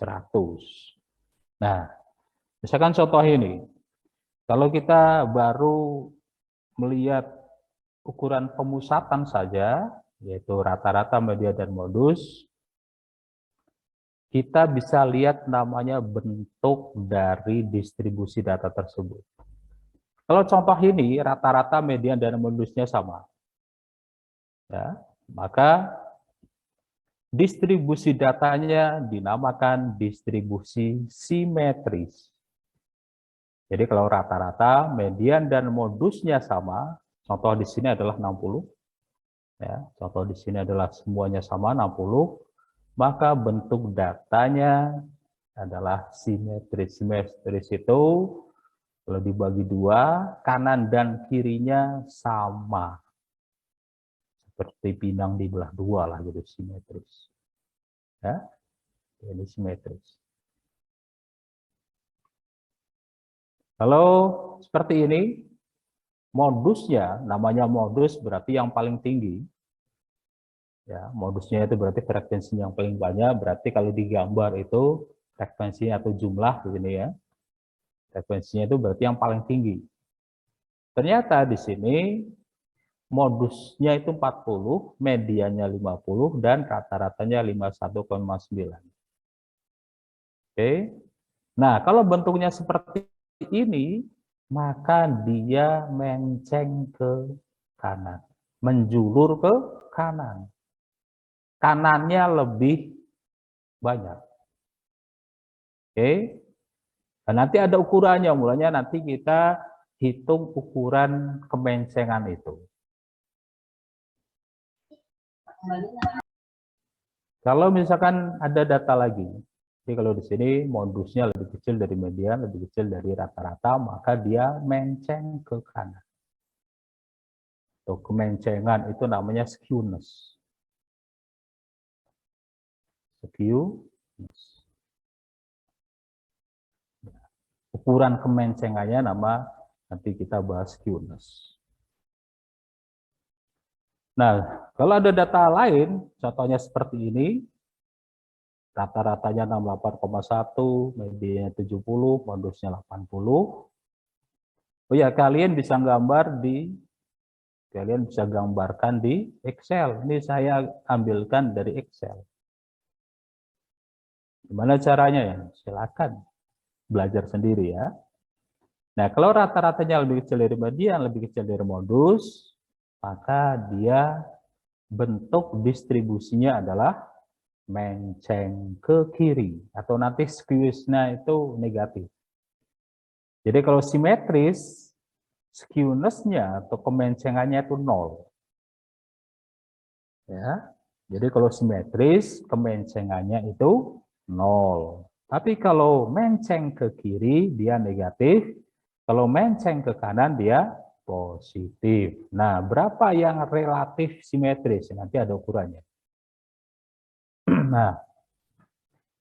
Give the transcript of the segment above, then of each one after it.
100. Nah, misalkan contoh ini, kalau kita baru melihat ukuran pemusatan saja, yaitu rata-rata, median, dan modus, kita bisa lihat namanya bentuk dari distribusi data tersebut. Kalau contoh ini, rata-rata, median, dan modusnya sama, ya, maka distribusi datanya dinamakan distribusi simetris. Jadi kalau rata-rata, median, dan modusnya sama, contoh di sini adalah 60, ya, contoh di sini adalah semuanya sama 60, maka bentuk datanya adalah simetris. Simetris itu kalau dibagi dua, kanan dan kirinya sama. Seperti pinang dibelah dua lah, gitu, simetris. Ya, ini simetris. Kalau seperti ini, modusnya, namanya modus berarti yang paling tinggi. Ya, modusnya itu berarti frekuensinya yang paling banyak, berarti kalau digambar itu frekuensinya atau jumlah begini ya. Frekuensinya itu berarti yang paling tinggi. Ternyata di sini modusnya itu 40, mediannya 50, dan rata-ratanya 51,9. Oke. Nah, kalau bentuknya seperti ini, maka dia menceng ke kanan, menjulur ke kanan. Kanannya lebih banyak. Oke. Dan nanti ada ukurannya, mulanya nanti kita hitung ukuran kemencengan itu. Kalau misalkan ada data lagi, jadi kalau di sini modusnya lebih kecil dari median, lebih kecil dari rata-rata, maka dia menceng ke kanan. Tuh, kemencengan itu namanya skewness. Skewness. Ukuran kemencengannya nama nanti kita bahas skewness. Nah, kalau ada data lain, contohnya seperti ini, rata-ratanya 68,1, medianya 70, modusnya 80. Oh ya, kalian bisa gambarkan di Excel. Ini saya ambilkan dari Excel. Gimana caranya ya? Silakan belajar sendiri ya. Nah, kalau rata-ratanya lebih kecil dari median, lebih kecil dari modus, maka dia bentuk distribusinya adalah menceng ke kiri, atau nanti skewness-nya itu negatif. Jadi kalau simetris, skewness-nya atau kemencengannya itu 0. Ya. Jadi kalau simetris, kemencengannya itu 0. Tapi kalau menceng ke kiri, dia negatif. Kalau menceng ke kanan, dia positif. Nah, berapa yang relatif simetris? Nanti ada ukurannya. Nah,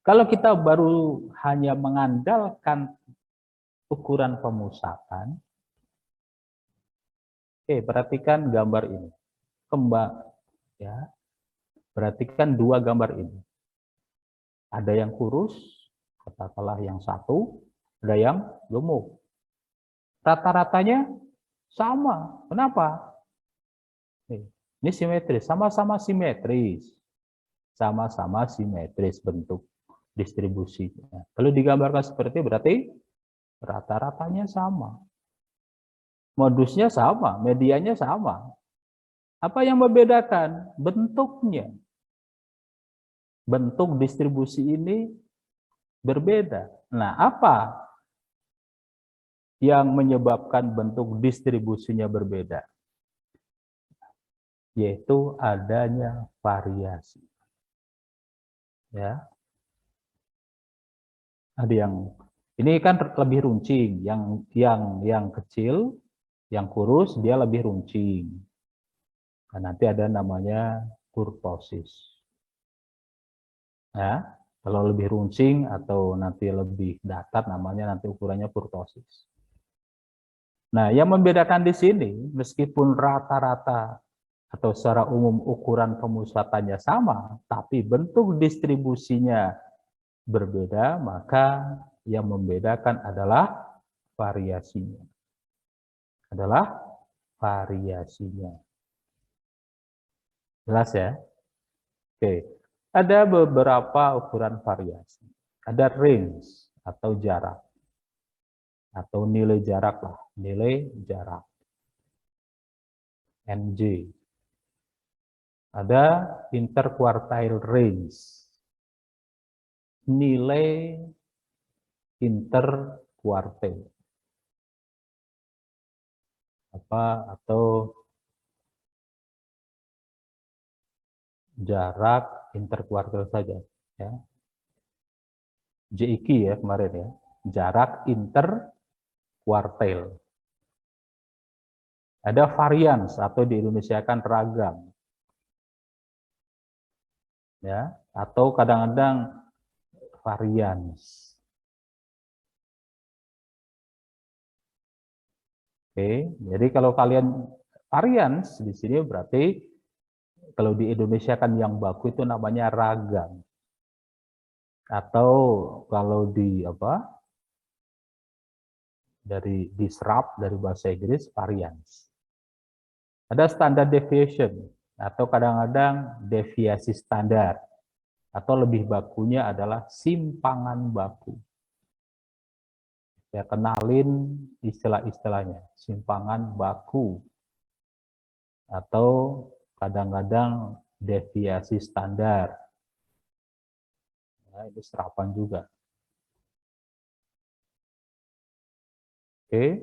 kalau kita baru hanya mengandalkan ukuran pemusatan, oke, perhatikan gambar ini. Ya, perhatikan dua gambar ini. Ada yang kurus, katakanlah yang satu, ada yang gemuk. Rata-ratanya sama. Kenapa? Ini simetris, sama-sama simetris. Sama-sama simetris bentuk distribusinya. Kalau digambarkan seperti berarti rata-ratanya sama. Modusnya sama, medianya sama. Apa yang membedakan? Bentuknya. Bentuk distribusi ini berbeda. Nah, apa yang menyebabkan bentuk distribusinya berbeda? Yaitu adanya variasi. Ya. Ada yang ini kan lebih runcing, yang kecil, yang kurus dia lebih runcing. Nah, nanti ada namanya kurtosis. Ya, kalau lebih runcing atau nanti lebih datar namanya nanti ukurannya kurtosis. Nah, yang membedakan di sini meskipun rata-rata atau secara umum ukuran pemusatannya sama, tapi bentuk distribusinya berbeda, maka yang membedakan adalah variasinya. Adalah variasinya. Jelas ya? Oke. Ada beberapa ukuran variasi. Ada range atau jarak. Atau nilai jarak lah. Nilai jarak. NJ. Ada interquartile range. Nilai interquartile. Atau jarak interkuartil saja ya. JIQ ya kemarin ya, jarak interkuartil. Ada varians atau di Indonesia kan ragam ya, atau kadang-kadang varians. Oke, jadi kalau kalian varians di sini berarti kalau di Indonesia kan yang baku itu namanya ragam. Atau kalau di diserap dari bahasa Inggris varians. Ada standard deviation atau kadang-kadang deviasi standar atau lebih bakunya adalah simpangan baku. Ya, kenalin istilah-istilahnya, simpangan baku atau kadang-kadang deviasi standar. Nah, itu serapan juga. Oke.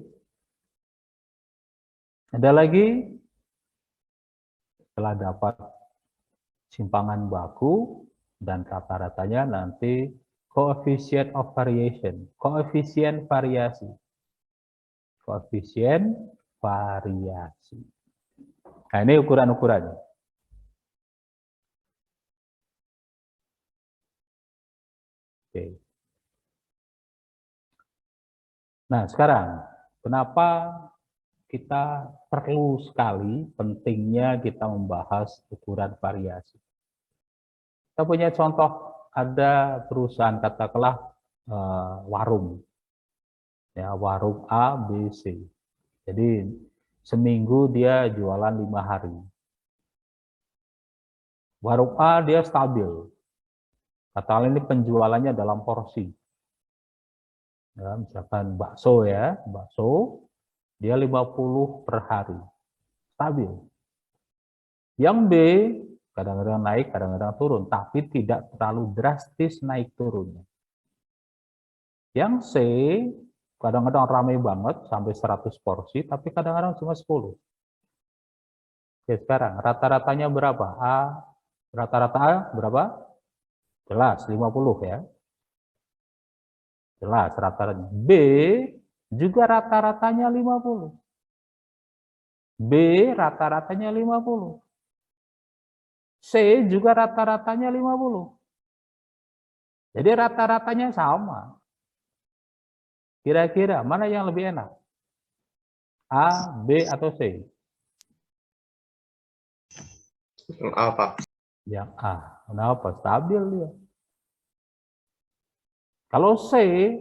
Ada lagi, setelah dapat simpangan baku dan rata-ratanya nanti coefficient of variation, koefisien variasi. Koefisien variasi. Nah, ini ukuran-ukurannya. Oke. Nah, sekarang kenapa kita perlu sekali pentingnya kita membahas ukuran variasi. Kita punya contoh, ada perusahaan katakanlah warung. Ya, warung A, B, C. Jadi seminggu dia jualan 5 hari. Warung A dia stabil. Katakanlah ini penjualannya dalam porsi. Ya, misalkan bakso ya, bakso dia 50 per hari. Stabil. Yang B kadang-kadang naik, kadang-kadang turun, tapi tidak terlalu drastis naik turunnya. Yang C kadang-kadang ramai banget sampai 100 porsi, tapi kadang-kadang cuma 10. Oke, sekarang rata-ratanya berapa? Rata-rata A berapa? Jelas 50 ya. Jelas rata-rata. B juga rata-ratanya 50. B rata-ratanya 50. C juga rata-ratanya 50. Jadi rata-ratanya sama. Kira-kira mana yang lebih enak? A, B, atau C? Yang A, Pak. Yang A. Kenapa? Stabil dia. Kalau C,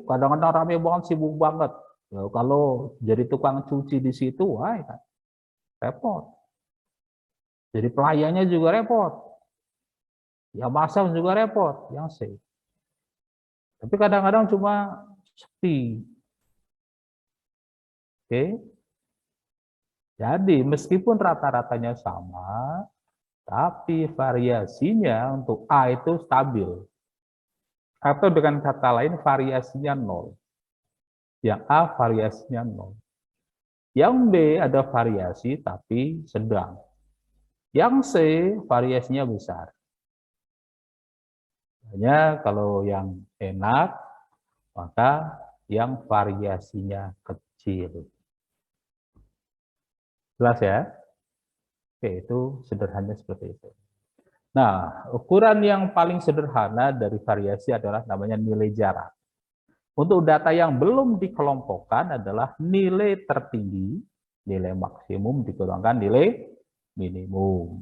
kadang-kadang ramai banget, sibuk banget. Kalau jadi tukang cuci di situ, wah, repot. Jadi pelayannya juga repot. Yang masak juga repot, yang C. Tapi kadang-kadang cuma sepi. Oke. Jadi meskipun rata-ratanya sama, tapi variasinya untuk A itu stabil. Atau dengan kata lain variasinya 0. Yang A variasinya 0. Yang B ada variasi tapi sedang. Yang C variasinya besar. Hanya kalau yang enak, maka yang variasinya kecil. Jelas ya? Oke, itu sederhananya seperti itu. Nah, ukuran yang paling sederhana dari variasi adalah namanya nilai jarak. Untuk data yang belum dikelompokkan adalah nilai tertinggi, nilai maksimum dikurangkan nilai minimum.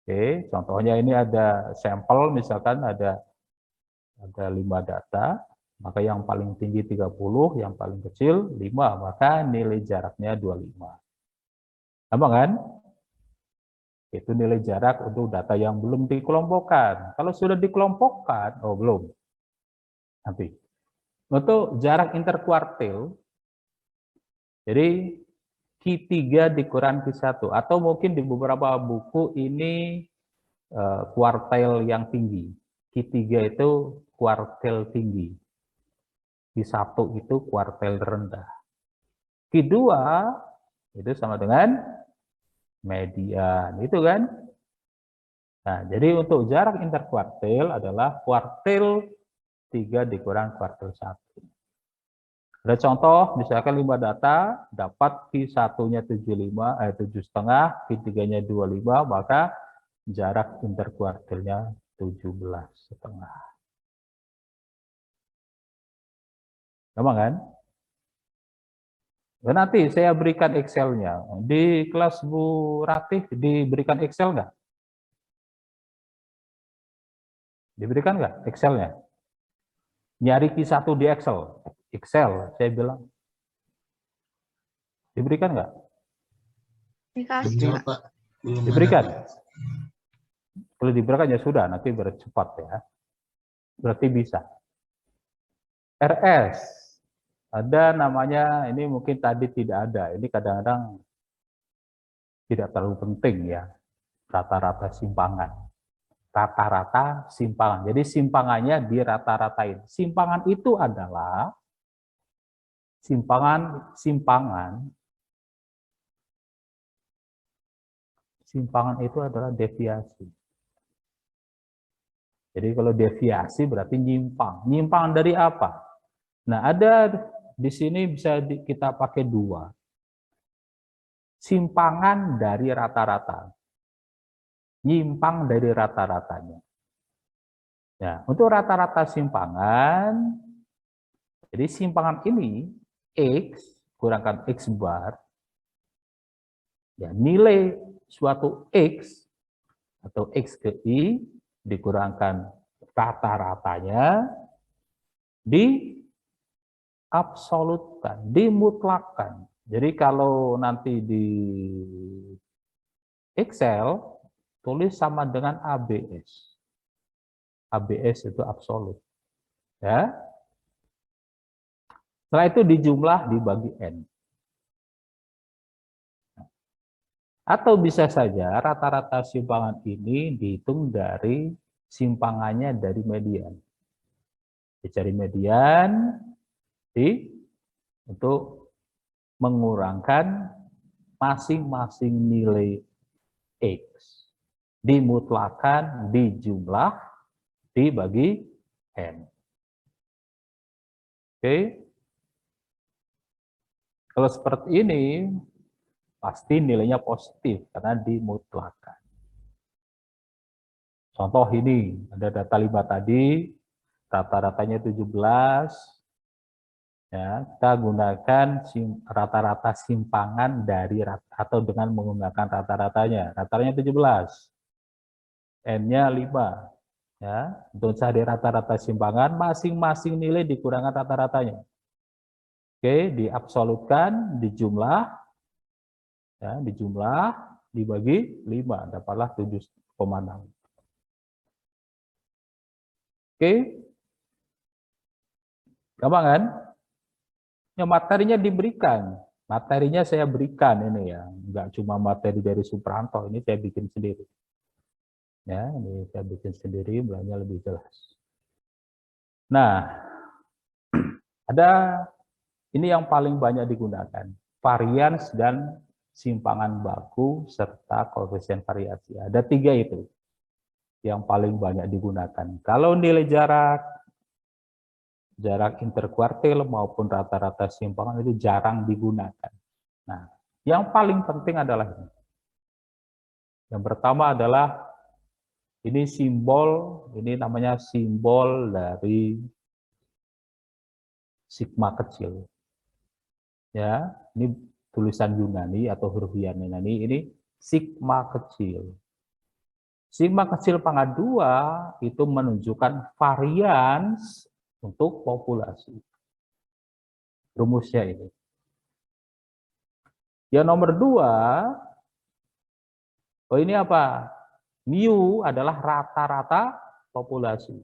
Oke, contohnya ini ada sampel, misalkan ada Ada 5 data, maka yang paling tinggi 30, yang paling kecil 5, maka nilai jaraknya 25. Gampang kan? Itu nilai jarak untuk data yang belum dikelompokkan. Kalau sudah dikelompokkan, oh belum. Nanti. Untuk jarak interkuartil, jadi Q3 dikurang Q1, atau mungkin di beberapa buku ini kuartil yang tinggi. Q3 itu kuartil tinggi. Q1 itu kuartil rendah. Q2 itu sama dengan median, itu kan? Nah, jadi untuk jarak interkuartil adalah kuartil 3 dikurang kuartil 1. Ada contoh, misalkan 5 data, dapat Q1-nya 7,5, Q3-nya 25, maka jarak interkuartilnya 17,5. Gampang kan? Dan nanti saya berikan Excel-nya. Di kelas Bu Ratih diberikan Excel nggak? Diberikan nggak Excel-nya? Nyari Q1 di Excel. Excel, saya bilang. Diberikan nggak? Dikasih, Belum, Kak. Pak. Belum Diberikan? ada, Pak. Kalau diberikan ya sudah, nanti bercepat ya. Berarti bisa. RS. Ada namanya, ini mungkin tadi tidak ada. Ini kadang-kadang tidak terlalu penting ya. Rata-rata simpangan. Rata-rata simpangan. Jadi simpangannya dirata-ratain. Simpangan itu adalah simpangan itu adalah deviasi. Jadi kalau deviasi berarti nyimpang. Nyimpang dari apa? Nah, ada di sini bisa kita pakai dua. Simpangan dari rata-rata. Nyimpang dari rata-ratanya. Ya, untuk rata-rata simpangan, jadi simpangan ini X kurangkan X bar, ya nilai suatu X atau X ke I dikurangkan rata-ratanya diabsolutkan, dimutlakkan. Jadi kalau nanti di Excel tulis sama dengan ABS. ABS itu absolut. Ya. Setelah itu dijumlah dibagi N. Atau bisa saja rata-rata simpangan ini dihitung dari simpangannya dari median. Dicari median untuk mengurangkan masing-masing nilai X. Dimutlakan, dijumlah, dibagi N. Oke. Kalau seperti ini, pasti nilainya positif karena dimutlakan. Contoh ini, ada data 5 tadi, rata-ratanya 17, ya, kita gunakan rata-rata simpangan dari atau dengan menggunakan rata-ratanya. Rata-ratanya 17, N-nya 5. Ya, untuk cari rata-rata simpangan, masing-masing nilai dikurangkan rata-ratanya. Oke, diabsolutkan, dijumlah, ya, dibagi 5, dapatlah 7,6. Oke, gampang kan? Ya, materinya diberikan. Materinya saya berikan ini ya, nggak cuma materi dari Supranto, ini saya bikin sendiri. Ya, ini saya bikin sendiri, mulanya lebih jelas. Nah, ada ini yang paling banyak digunakan, varians dan simpangan baku serta koefisien variasi. Ada 3 itu yang paling banyak digunakan. Kalau nilai jarak interkuartil maupun rata-rata simpangan itu jarang digunakan. Nah, yang paling penting adalah ini. Yang pertama adalah ini simbol, ini namanya simbol dari sigma kecil. Ya, ini tulisan Yunani atau huruf Yunani, ini sigma kecil. Sigma kecil pangkat 2 itu menunjukkan varians untuk populasi. Rumusnya ini. Yang nomor 2, oh ini apa? Mu adalah rata-rata populasi.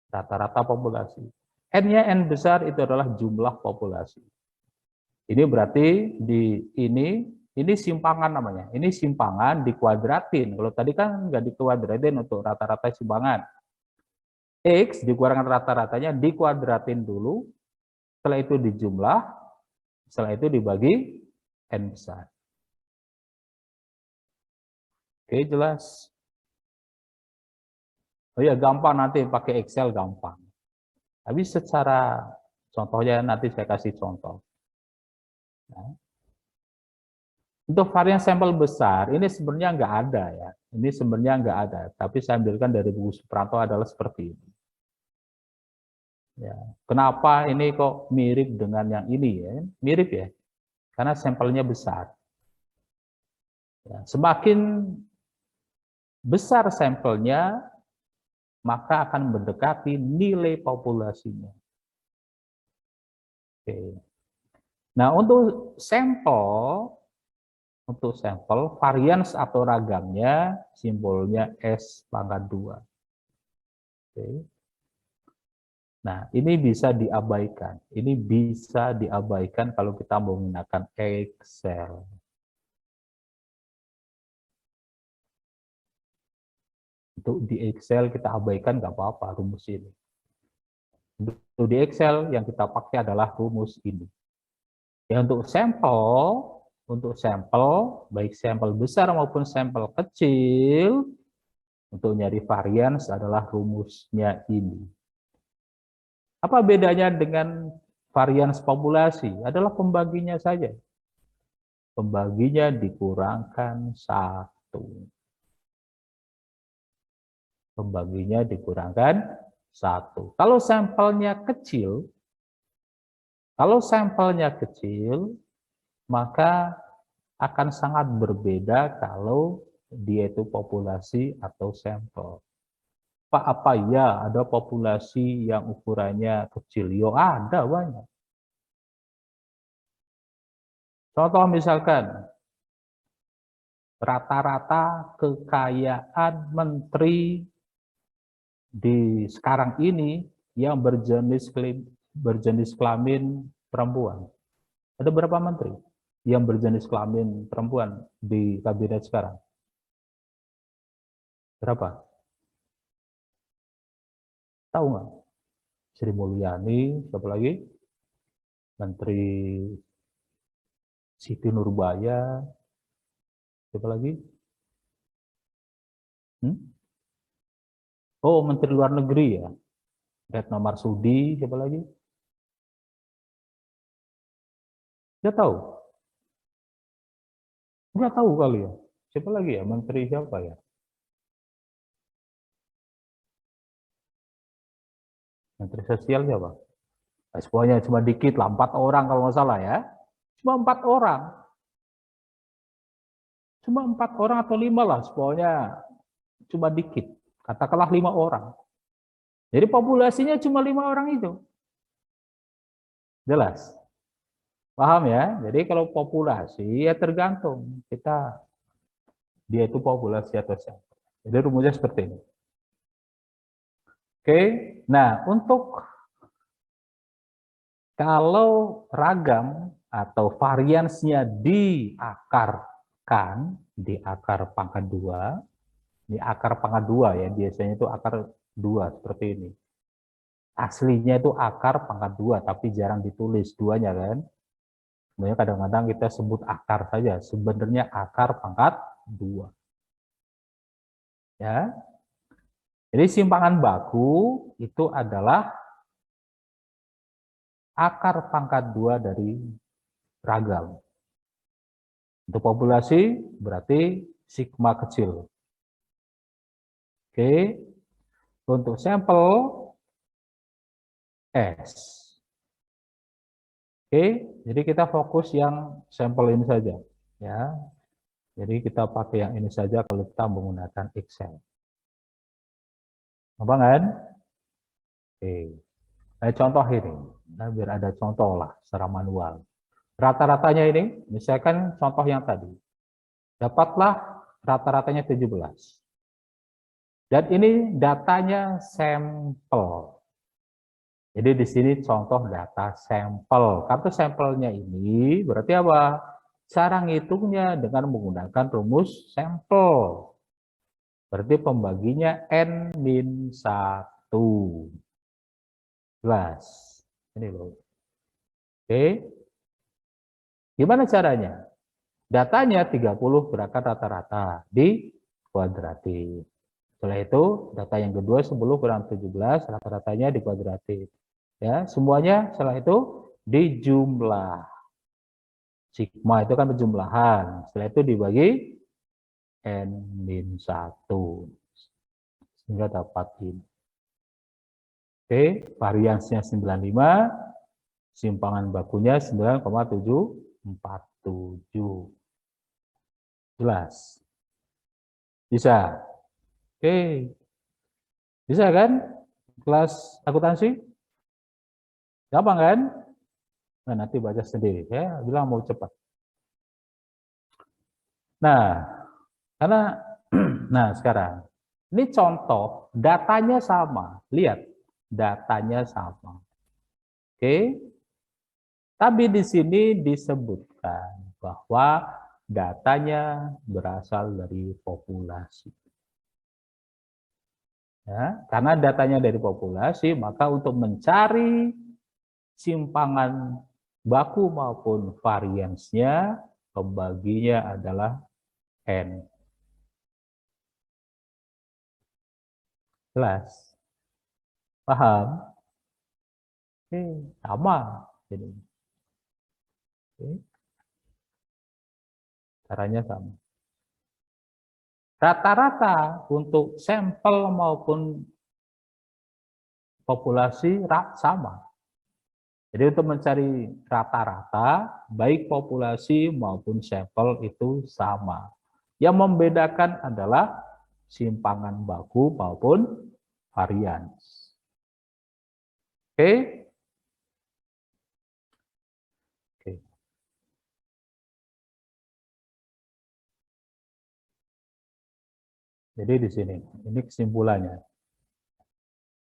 Rata-rata populasi. N-nya N besar itu adalah jumlah populasi. Ini berarti ini simpangan namanya. Ini simpangan dikuadratin. Kalau tadi kan nggak dikuadratin untuk rata-rata simpangan. X dikurangkan rata-ratanya dikuadratin dulu. Setelah itu dijumlah. Setelah itu dibagi N besar. Oke, jelas. Oh ya, gampang nanti pakai Excel gampang. Tapi secara contohnya nanti saya kasih contoh. Nah, untuk varian sampel besar, ini sebenarnya nggak ada ya. Ini sebenarnya nggak ada, tapi saya ambilkan dari buku Supranto adalah seperti ini. Ya. Kenapa ini kok mirip dengan yang ini ya? Mirip ya, karena sampelnya besar. Ya. Semakin besar sampelnya, maka akan mendekati nilai populasinya. Oke. Nah, untuk sampel varians atau ragamnya simbolnya S pangkat 2. Oke. Nah, ini bisa diabaikan. Ini bisa diabaikan kalau kita menggunakan Excel. Untuk di Excel kita abaikan nggak apa-apa rumus ini. Untuk di Excel yang kita pakai adalah rumus ini. Ya, untuk sampel, baik sampel besar maupun sampel kecil, untuk nyari varians adalah rumusnya ini. Apa bedanya dengan varians populasi? Adalah pembaginya saja. Pembaginya dikurangkan 1. Pembaginya dikurangkan 1. Kalau sampelnya kecil, maka akan sangat berbeda kalau dia itu populasi atau sampel. Pak, apa ya ada populasi yang ukurannya kecil? Yo, ada banyak. Contoh misalkan, rata-rata kekayaan menteri di sekarang ini yang berjenis kelamin perempuan. Ada berapa menteri yang berjenis kelamin perempuan di kabinet sekarang? Berapa? Tahu nggak? Sri Mulyani, siapa lagi? Menteri Siti Nurbaya, siapa lagi? Oh, Menteri Luar Negeri ya. Retno Marsudi, siapa lagi? Nggak tahu? Nggak tahu kali ya. Siapa lagi ya? Menteri siapa ya? Menteri Sosial siapa? Nah, semuanya cuma dikit lah, 4 orang kalau nggak salah ya. Cuma 4 orang. Cuma 4 orang atau 5 lah, semuanya cuma dikit. Katakanlah 5 orang. Jadi populasinya cuma 5 orang itu. Jelas? Paham ya? Jadi kalau populasi ya tergantung dia itu populasi atau siapa. Jadi rumusnya seperti ini. Oke, nah untuk kalau ragam atau variansnya diakarkan, di akar pangkat 2, di akar pangkat 2 ya, biasanya itu akar 2 seperti ini. Aslinya itu akar pangkat 2, tapi jarang ditulis duanya kan. Sebenarnya kadang-kadang kita sebut akar saja, sebenarnya akar pangkat 2. Ya. Jadi simpangan baku itu adalah akar pangkat 2 dari ragam. Untuk populasi berarti sigma kecil. Oke. Untuk sampel S. Oke, jadi kita fokus yang sampel ini saja ya. Jadi kita pakai yang ini saja kalau kita menggunakan Excel. Apa kan? Oke. Nah, contoh ini. Nah, biar ada contoh lah secara manual. Rata-ratanya ini, misalkan contoh yang tadi. Dapatlah rata-ratanya 17. Dan ini datanya sampel. Jadi di sini contoh data sampel. Kartu sampelnya ini berarti apa? Cara ngitungnya dengan menggunakan rumus sampel. Berarti pembaginya N-1. Jelas. Ini loh. Oke. Gimana caranya? Datanya 30 gerakan rata-rata di kuadratik. Setelah itu, data yang kedua 10 kurang 17, rata-ratanya di kuadratik. Ya, semuanya setelah itu dijumlah. Sigma itu kan penjumlahan. Setelah itu dibagi N-1. Sehingga dapat ini. Oke, variansnya 95, simpangan bakunya 9,747. Jelas? Bisa? Oke. Bisa kan? Kelas akuntansi? Gampang kan? Nah, nanti baca sendiri ya, bilang mau cepat. Nah, karena nah sekarang ini contoh datanya sama. Lihat, datanya sama. Oke. Tapi di sini disebutkan bahwa datanya berasal dari populasi. Ya, karena datanya dari populasi, maka untuk mencari simpangan baku maupun variansnya, pembaginya adalah N. Jelas? Paham? Oke, sama. Jadi, oke. Caranya sama. Rata-rata untuk sampel maupun populasi sama. Jadi untuk mencari rata-rata, baik populasi maupun sampel itu sama. Yang membedakan adalah simpangan baku maupun varians. Oke? Oke. Jadi di sini, ini kesimpulannya.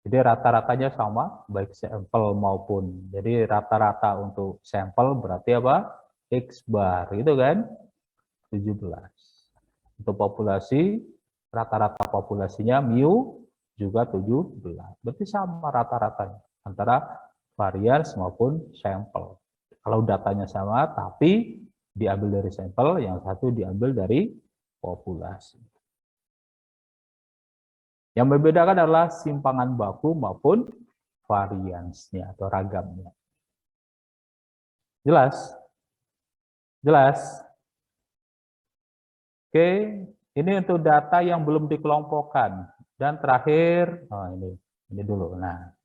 Jadi rata-ratanya sama, baik sampel maupun. Jadi rata-rata untuk sampel berarti apa? X bar, itu kan? 17. Untuk populasi, rata-rata populasinya mu juga 17. Berarti sama rata-ratanya antara varians maupun sampel. Kalau datanya sama, tapi diambil dari sampel, yang satu diambil dari populasi. Yang membedakan adalah simpangan baku maupun variansnya atau ragamnya. Jelas? Jelas? Oke, ini untuk data yang belum dikelompokkan. Dan terakhir, oh ini dulu. Nah,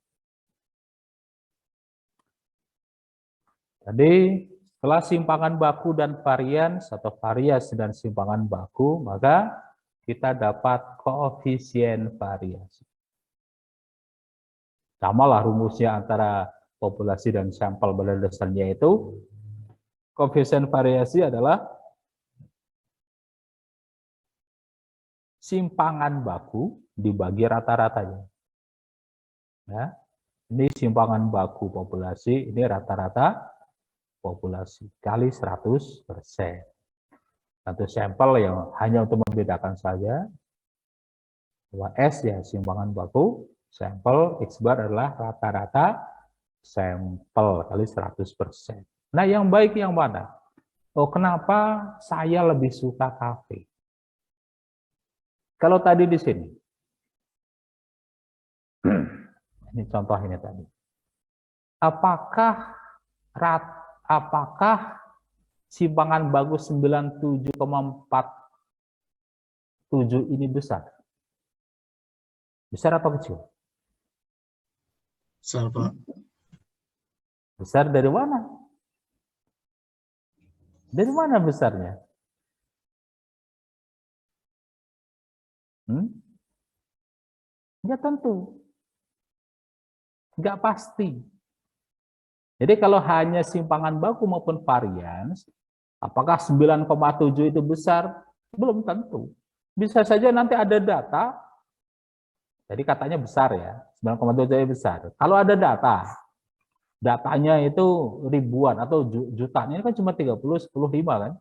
tadi setelah simpangan baku dan varians atau varias dan simpangan baku, maka kita dapat koefisien variasi. Sama lah rumusnya antara populasi dan sampel pada dasarnya itu. Koefisien variasi adalah simpangan baku dibagi rata-ratanya. Ya, ini simpangan baku populasi, ini rata-rata populasi kali 100%. Satu sampel yang hanya untuk membedakan saja. Bahwa S ya simpangan baku, sampel X bar adalah rata-rata sampel kali 100%. Nah, yang baik yang mana? Oh, kenapa saya lebih suka kafe? Kalau tadi di sini, ini contoh ini tadi. Apakah simpangan bagus 97,47 ini besar? Besar atau kecil? Besar, Pak. Besar dari mana? Dari mana besarnya? Nggak tentu. Nggak pasti. Jadi kalau hanya simpangan baku maupun varians, apakah 9,7 itu besar? Belum tentu. Bisa saja nanti ada data, jadi katanya besar ya, 9,7 besar. Kalau ada datanya itu ribuan atau jutaan, ini kan cuma 30, 10, 5 kan?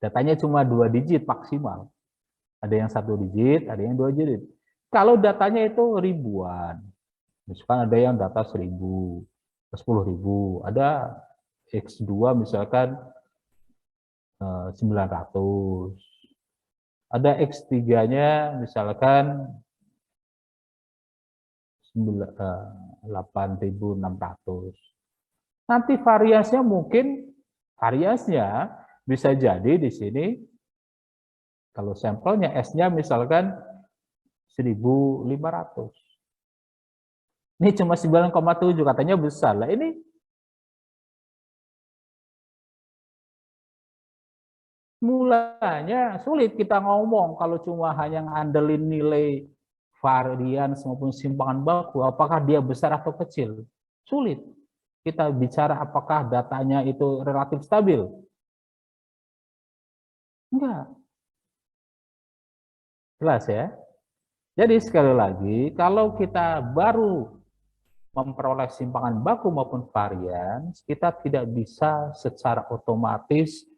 Datanya cuma 2 digit maksimal. Ada yang 1 digit, ada yang 2 digit. Kalau datanya itu ribuan, misalkan ada yang data 1000, 10.000, ada X2 misalkan 900, ada X3-nya misalkan 8.600. Nanti variasinya bisa jadi di sini kalau sampelnya S-nya misalkan 1.500. Ini cuma 9,7 katanya besar. Lah ini mulanya sulit kita ngomong kalau cuma hanya ngandelin nilai varians maupun simpangan baku, apakah dia besar atau kecil? Sulit. Kita bicara apakah datanya itu relatif stabil? Enggak. Jelas ya? Jadi sekali lagi, kalau kita baru memperoleh simpangan baku maupun varians, kita tidak bisa secara otomatis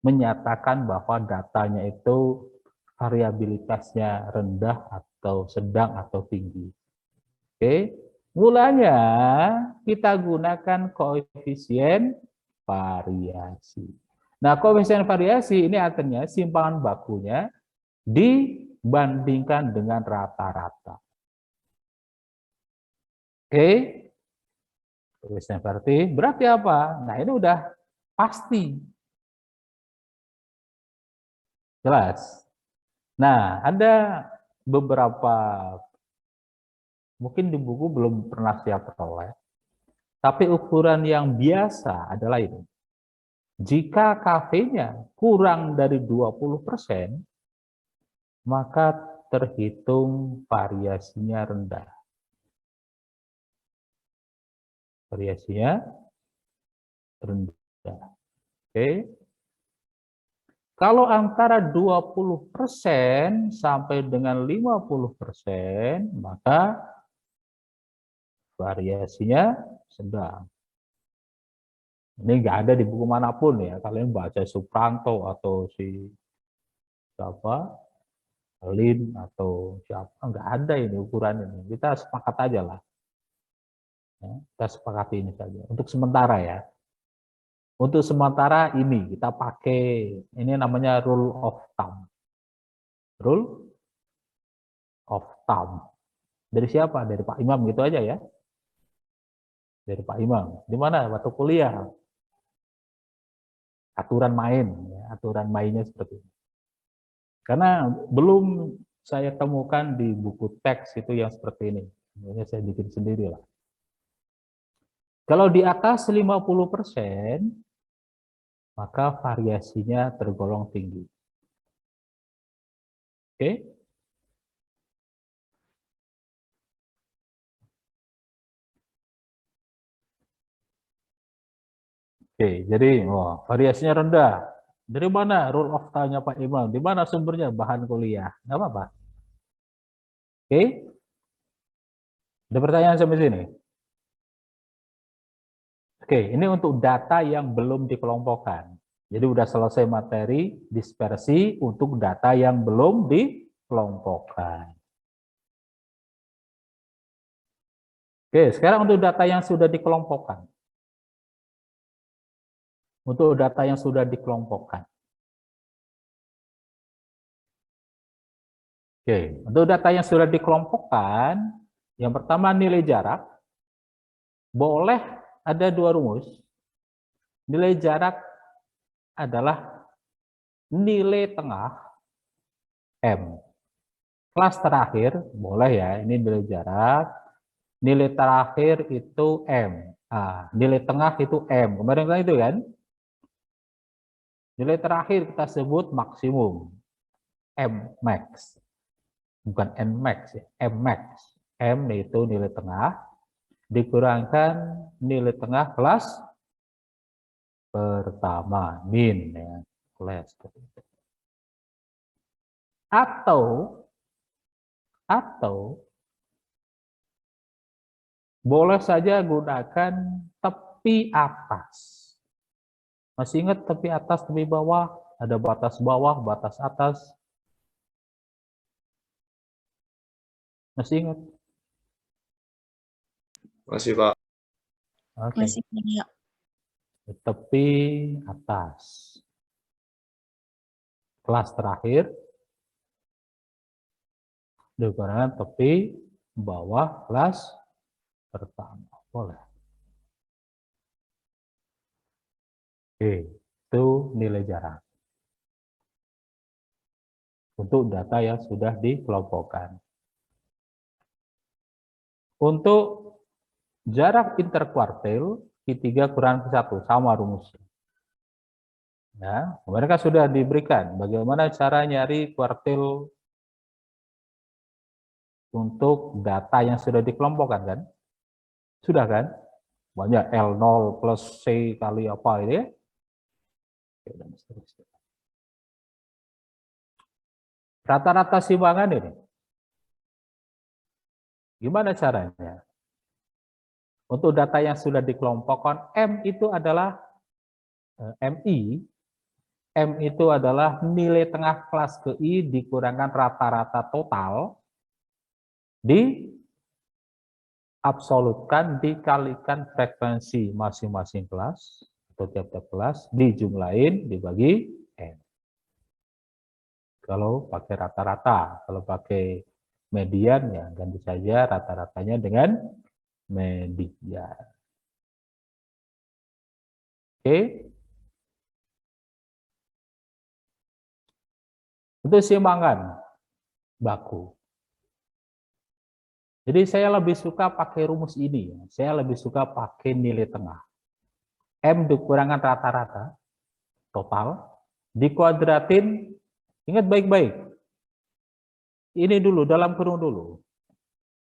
menyatakan bahwa datanya itu variabilitasnya rendah atau sedang atau tinggi. Oke, mulanya kita gunakan koefisien variasi. Nah, koefisien variasi ini artinya simpangan bakunya dibandingkan dengan rata-rata. Oke, koefisien variasi berarti apa? Nah, ini udah pasti. Jelas. Nah, ada beberapa, mungkin di buku belum pernah saya peroleh, tapi ukuran yang biasa adalah ini. Jika KV-nya kurang dari 20%, maka terhitung variasinya rendah. Variasinya rendah. Oke. Kalau antara 20% sampai dengan 50%, maka variasinya sedang. Ini nggak ada di buku manapun ya. Kalian baca Supranto atau si siapa, Lin atau siapa, nggak ada ini ukuran ini. Kita sepakat aja lah. Ya, kita sepakati ini saja. Untuk sementara ya. Untuk sementara ini kita pakai, ini namanya rule of thumb. Rule of thumb. Dari siapa? Dari Pak Imam gitu aja ya. Dari Pak Imam. Di mana? Waktu kuliah. Aturan main. Ya, aturan mainnya seperti ini. Karena belum saya temukan di buku teks itu yang seperti ini. Ini saya bikin sendiri lah. Kalau di atas 50%, maka variasinya tergolong tinggi. Oke? Oke, jadi variasinya rendah. Dari mana rule of thumb-nya Pak Imam? Di mana sumbernya? Bahan kuliah. Nggak apa-apa. Oke? Ada pertanyaan sampai sini? Oke, ini untuk data yang belum dikelompokkan. Jadi udah selesai materi dispersi untuk data yang belum dikelompokkan. Oke, sekarang untuk data yang sudah dikelompokkan. Untuk data yang sudah dikelompokkan. Oke, untuk data yang sudah dikelompokkan, yang pertama nilai jarak. Boleh ada dua rumus. Nilai jarak adalah nilai tengah M. Kelas terakhir, boleh ya, ini nilai jarak. Nilai terakhir itu M. Nilai tengah itu M. Kemarin kan itu kan? Nilai terakhir kita sebut maksimum. M max. Bukan N max ya, M max. M itu nilai tengah dikurangkan nilai tengah kelas pertama, min ya, kelas. Atau boleh saja gunakan tepi atas. Masih ingat tepi atas, tepi bawah? Ada batas bawah, batas atas. Masih ingat? Masih, Pak. Oke. Masih banyak. Tepi atas. Kelas terakhir dikurangkan tepi bawah kelas pertama. Boleh. Oke, itu nilai jarak. Untuk data yang sudah dikelompokkan. Untuk jarak interkuartil, Q3 kurang Q1, sama rumusnya. Ya, mereka sudah diberikan bagaimana cara nyari kuartil untuk data yang sudah dikelompokkan kan? Sudah kan? Banyak L0 plus C kali apa ini ya? Rata-rata simpangan ini. Gimana caranya? Untuk data yang sudah dikelompokkan, M itu adalah MI. M itu adalah nilai tengah kelas ke I dikurangkan rata-rata total diabsolutkan dikalikan frekuensi masing-masing kelas atau tiap-tiap kelas dijumlahin dibagi N. Kalau pakai rata-rata, kalau pakai median ya ganti saja rata-ratanya dengan median. Oke. Untuk simpangan baku. Jadi saya lebih suka pakai rumus ini. Saya lebih suka pakai nilai tengah. M dikurangkan rata-rata total dikuadratin. Ingat baik-baik. Ini dulu dalam kurung dulu.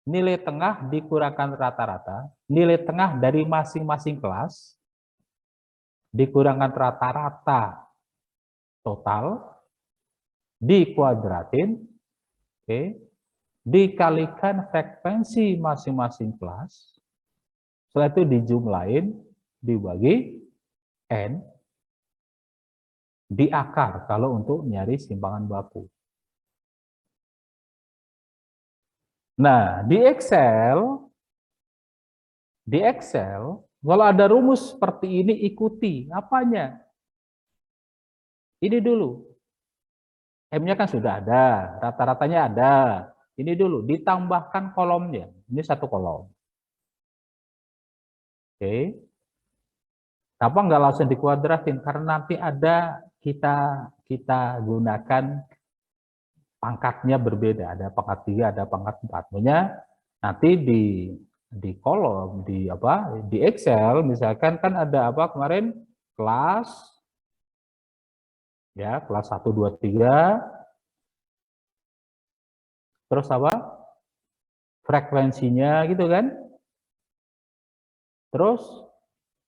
Nilai tengah dikurangkan rata-rata. Nilai tengah dari masing-masing kelas dikurangkan rata-rata total dikuadratin, oke, dikalikan frekuensi masing-masing kelas, setelah itu dijumlahin, dibagi N, di akar kalau untuk nyari simpangan baku. Nah, di Excel, kalau ada rumus seperti ini ikuti, apanya? Ini dulu. M-nya kan sudah ada, rata-ratanya ada. Ini dulu, ditambahkan kolomnya. Ini satu kolom. Oke. Kenapa nggak langsung dikuadratin? Karena nanti ada kita gunakan pangkatnya berbeda. Ada pangkat 3, ada pangkat 4. Makanya nanti di kolom, di Excel, misalkan kan ada apa kemarin? Kelas, ya, kelas 1, 2, 3. Terus apa? Frekuensinya gitu kan? Terus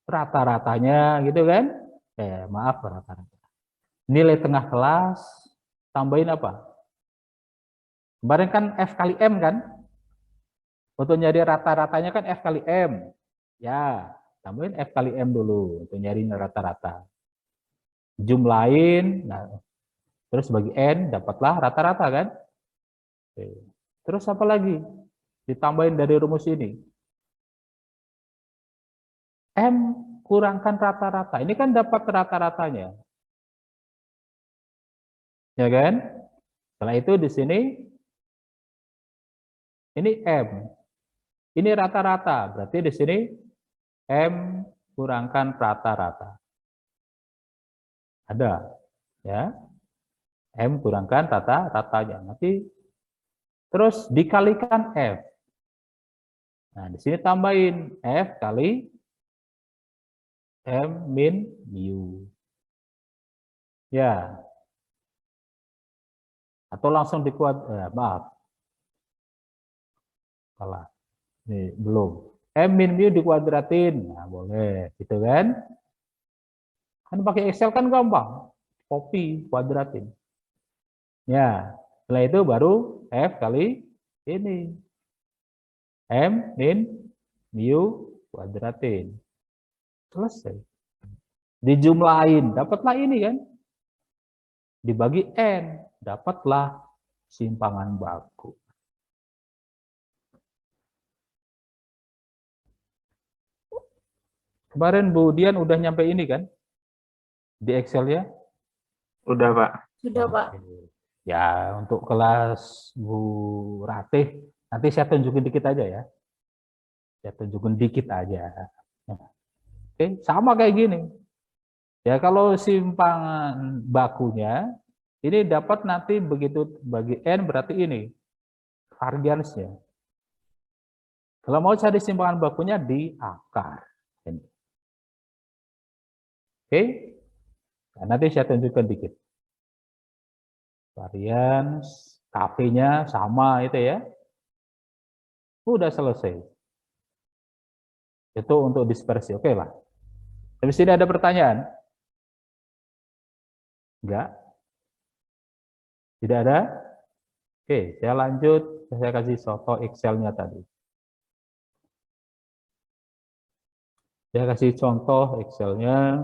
rata-ratanya gitu kan? Maaf, rata-rata. Nilai tengah kelas, tambahin apa? Kemarin kan F kali M kan? Untuk nyari rata-ratanya kan F kali M. Ya, tambahin F kali M dulu untuk nyari rata-rata. Jumlahin, nah, terus bagi N, dapatlah rata-rata kan? Oke. Terus apa lagi? Ditambahin dari rumus ini. M kurangkan rata-rata. Ini kan dapat rata-ratanya. Ya kan? Setelah itu di sini ini M. Ini rata-rata. Berarti di sini M kurangkan rata-rata. Ada, ya. M kurangkan rata-ratanya. Nanti terus dikalikan F. Nah, di sini tambahin F kali M min mu. Ya. Atau langsung maaf. Salah. Nih, belum. M min mu dikuadratin. Nah, boleh. Gitu kan? Kan pakai Excel kan gampang. Copy, kuadratin. Ya, setelah itu baru F kali ini. M min mu kuadratin. Selesai. Dijumlahin, dapatlah ini kan. Dibagi N, dapatlah simpangan baku. Kemarin Bu Dian udah nyampe ini kan? Di Excel ya? Udah, Pak. Sudah, Pak. Oke. Ya, untuk kelas Bu Ratih, nanti saya tunjukin dikit aja ya. Saya tunjukin dikit aja. Nah, oke, sama kayak gini. Ya, kalau simpangan bakunya, ini dapat nanti begitu bagi N berarti ini, variansnya. Kalau mau cari simpangan bakunya di akar. Ini. Oke, nah, nanti saya tunjukkan dikit. Varians, KP-nya sama itu ya. Udah selesai. Itu untuk dispersi, oke Pak. Habis ini ada pertanyaan? Enggak? Tidak ada? Oke, saya lanjut. Saya kasih contoh Excel-nya tadi. Saya kasih contoh Excel-nya.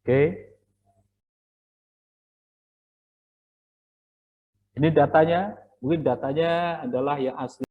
Oke. Ini datanya, mungkin datanya adalah yang asli.